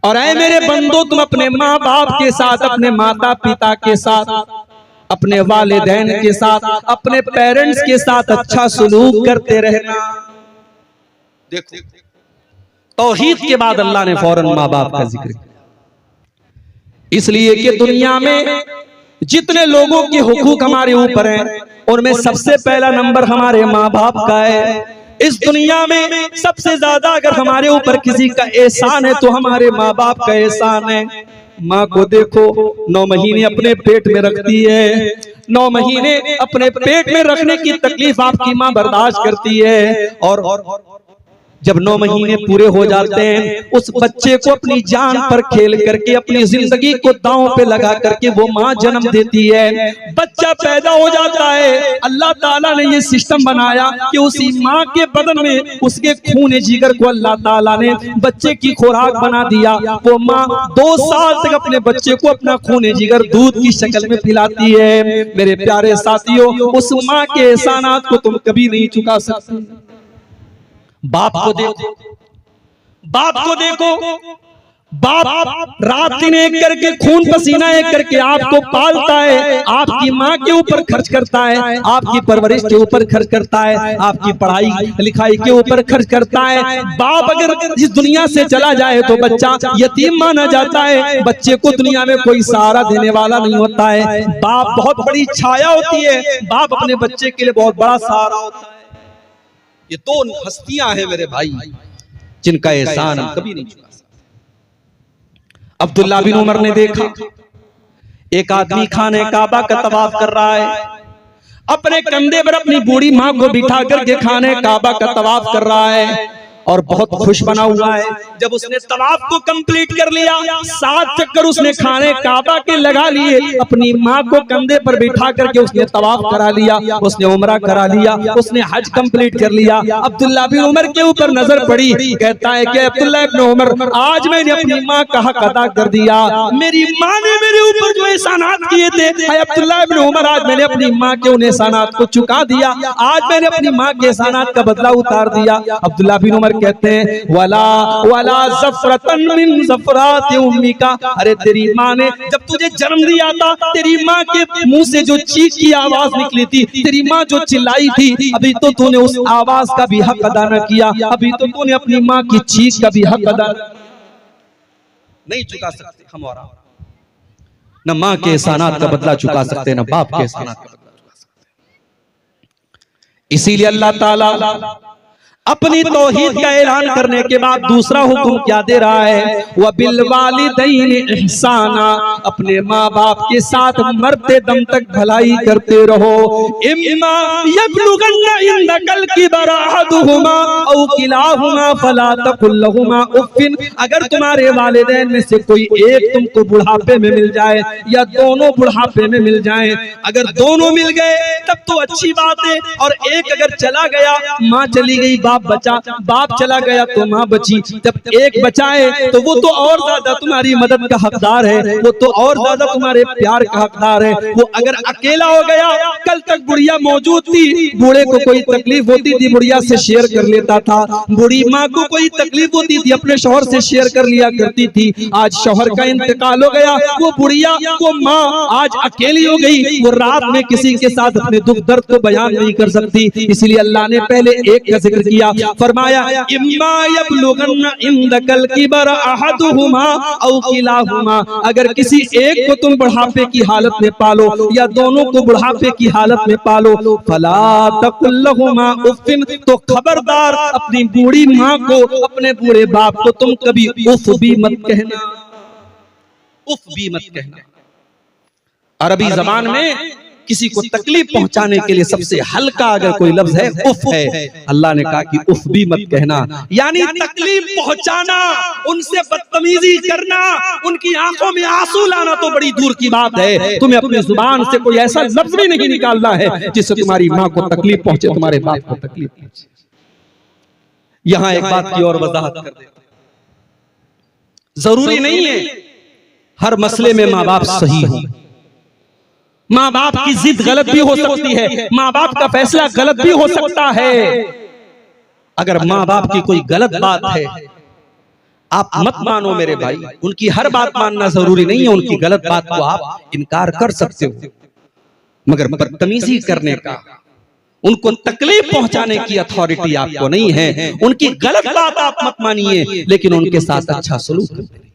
और ऐ मेरे बंदो, तुम अपने माँ बाप के साथ, अपने माता पिता के साथ, अपने वालिदैन के साथ, अपने पेरेंट्स के साथ अच्छा सलूक करते रहना। देखो, तौहीद के बाद अल्लाह ने फौरन माँ बाप का जिक्र किया, इसलिए कि दुनिया में जितने लोगों के हुकूक हमारे ऊपर हैं, उनमें सबसे पहला नंबर हमारे माँ बाप का है। इस दुनिया में सबसे ज्यादा अगर हमारे ऊपर किसी का एहसान है तो हमारे माँ बाप का एहसान है। माँ को देखो, 9 महीने अपने पेट में रखती है, 9 महीने अपने पेट में रखने की तकलीफ आपकी माँ बर्दाश्त करती है, और जब 9 महीने पूरे हो जाते हैं, उस बच्चे को अपनी जान पर खेल करके, अपनी जिंदगी को दांव पे लगा करके वो माँ जन्म देती है। बच्चा पैदा हो जाता है, अल्लाह ताला ने ये सिस्टम बनाया कि उसी माँ के बदन में उसके खून जिगर को अल्लाह ताला ने बच्चे की खुराक बना दिया। वो माँ 2 साल तक अपने बच्चे को अपना खून जिगर दूध की शक्ल में पिलाती है। मेरे प्यारे साथियों, उस माँ के एहसानात को तुम कभी नहीं चुका सकते। बाप को देखो, बाप को देखो, बाप रात दिन एक करके, खून पसीना एक करके आपको पालता है, आपकी माँ के ऊपर खर्च करता है, आपकी परवरिश के ऊपर खर्च करता है, आपकी पढ़ाई लिखाई के ऊपर खर्च करता है। बाप अगर इस दुनिया से चला जाए तो बच्चा यतीम माना जाता है, बच्चे को दुनिया में कोई सहारा देने वाला नहीं होता है। बाप बहुत बड़ी छाया होती है, बाप अपने बच्चे के लिए बहुत बड़ा सहारा होता है। ये 2 हस्तियां हैं मेरे भाई, जिनका एहसान हम कभी नहीं चुका सकते। अब्दुल्ला बिन उमर ने देखा, एक आदमी खाने काबा का तवाफ कर रहा है, अपने कंधे पर अपनी बूढ़ी माँ को बिठा करके खाने काबा का तवाफ कर रहा है, और बहुत खुश बना हुआ है। जब उसने तवाफ को कंप्लीट कर लिया, 7 चक्कर उसने खाने काबा के लगा लिए, अपनी माँ को कंधे पर बिठा करके उसने तवाफ करा लिया, उसने उमरा करा लिया, उसने हज कंप्लीट कर लिया। अब्दुल्ला बिन उमर के ऊपर नजर पड़ी, कहता है कि अब्दुल्ला इब्न उमर, आज मैंने अपनी माँ का हक अदा कर दिया, मेरी माँ ने मेरे ऊपर जो एहसानात किए थे, अब्दुल्ला इब्न उमर, आज मैंने अपनी माँ के उन एहसानात को चुका दिया, आज मैंने अपनी माँ के एहसानात का बदला उतार दिया। अब्दुल्ला बिन उमर कहते हैं, वला वला ज़फ़रतन मिन ज़फ़रात उम्मिका, अरे तेरी माँ ने जब तुझे जन्म दिया था, तेरी माँ के मुंह से जो चीख की आवाज निकली थी, तेरी माँ जो चिल्लाई थी, अभी तो तूने उस आवाज का भी हक अदा न किया, अभी तो तूने अपनी माँ की चीख का भी हक अदा नहीं चुका सकते। हमारा न माँ के एहसानात का बदला चुका सकते, न बाप के एहसानात का बदला चुका सकते। इसीलिए अल्लाह ताला अपनी तौहीद का ऐलान करने के बाद दूसरा हुक्म क्या दे रहा है, वह बिल वालिदैन इहसाना, अपने माँ बाप के साथ मरते दम तक भलाई करते रहो। इम्मा यब्लुगन्ना इंदकल किबरा अहदुहुमा औ किलाहुमा फला तकुल लहुमा उफ़्फ़िन, अगर तुम्हारे वालिदैन में से कोई एक तुमको बुढ़ापे में मिल जाए या दोनों बुढ़ापे में मिल जाए, अगर दोनों मिल गए तब तो अच्छी बात है, और एक अगर चला गया, माँ चली गई बाप बचा, बाप चला गया तो माँ बची, जब एक बचाए तो वो तो और ज्यादा तुम्हारी मदद का हकदार है, वो तो और ज्यादा तुम्हारे प्यार का हकदार है। वो अगर अकेला हो गया, कल तक बुढ़िया मौजूद थी, बूढ़े को कोई तकलीफ होती थी बुढ़िया से शेयर कर लेता था, बूढ़ी माँ को कोई तकलीफ होती थी अपने शौहर से शेयर कर लिया करती थी। आज शौहर का इंतकाल हो गया, वो बुढ़िया, वो माँ आज अकेली हो गई, वो रात में किसी के साथ अपने दुख दर्द को बयान नहीं कर सकती। इसलिए अल्लाह ने पहले एक का जिक्र किया, फरमाया इम्मा यब्लुगन्ना इंदकल किबर अहदुहुमा औ किलाहुमा, अगर किसी एक को तुम बुढ़ापे की हालत में पालो या दोनों को बुढ़ापे की हालत में पालो, फला तकुल लहुमा उफ़्फ़िन, तो खबरदार अपनी बूढ़ी माँ को, अपने बूढ़े बाप को तुम कभी उफ भी मत कहना, उफ भी मत कहना। अरबी जबान में किसी को तकलीफ पहुंचाने के लिए सबसे हल्का अगर कोई लफ्ज है, उफ है। अल्लाह ने कहा कि उफ भी मत कहना, यानी तकलीफ पहुंचाना, उनसे बदतमीजी करना, उनकी आंखों में आंसू लाना तो बड़ी दूर की बात है। तुम्हें अपनी जुबान से कोई ऐसा लफ्ज भी नहीं निकालना है जिससे तुम्हारी माँ को तकलीफ पहुंचे, तुम्हारे बाप को तकलीफ पहुंचे। यहां एक बात की और वजाहत कर देता हूं, जरूरी नहीं है हर मसले में माँ बाप सही हो, माँ बाप की जिद गलत भी हो सकती है, माँ बाप का फैसला गलत भी हो सकता है। अगर माँ बाप की कोई गलत बात है, आप मत मानो मेरे भाई, उनकी हर बात मानना जरूरी नहीं है, उनकी गलत बात को आप इनकार कर सकते हो, मगर बदतमीजी करने का, उनको तकलीफ पहुंचाने की अथॉरिटी आपको नहीं है। उनकी गलत बात आप मत मानिए, लेकिन उनके साथ अच्छा सलूक करिए।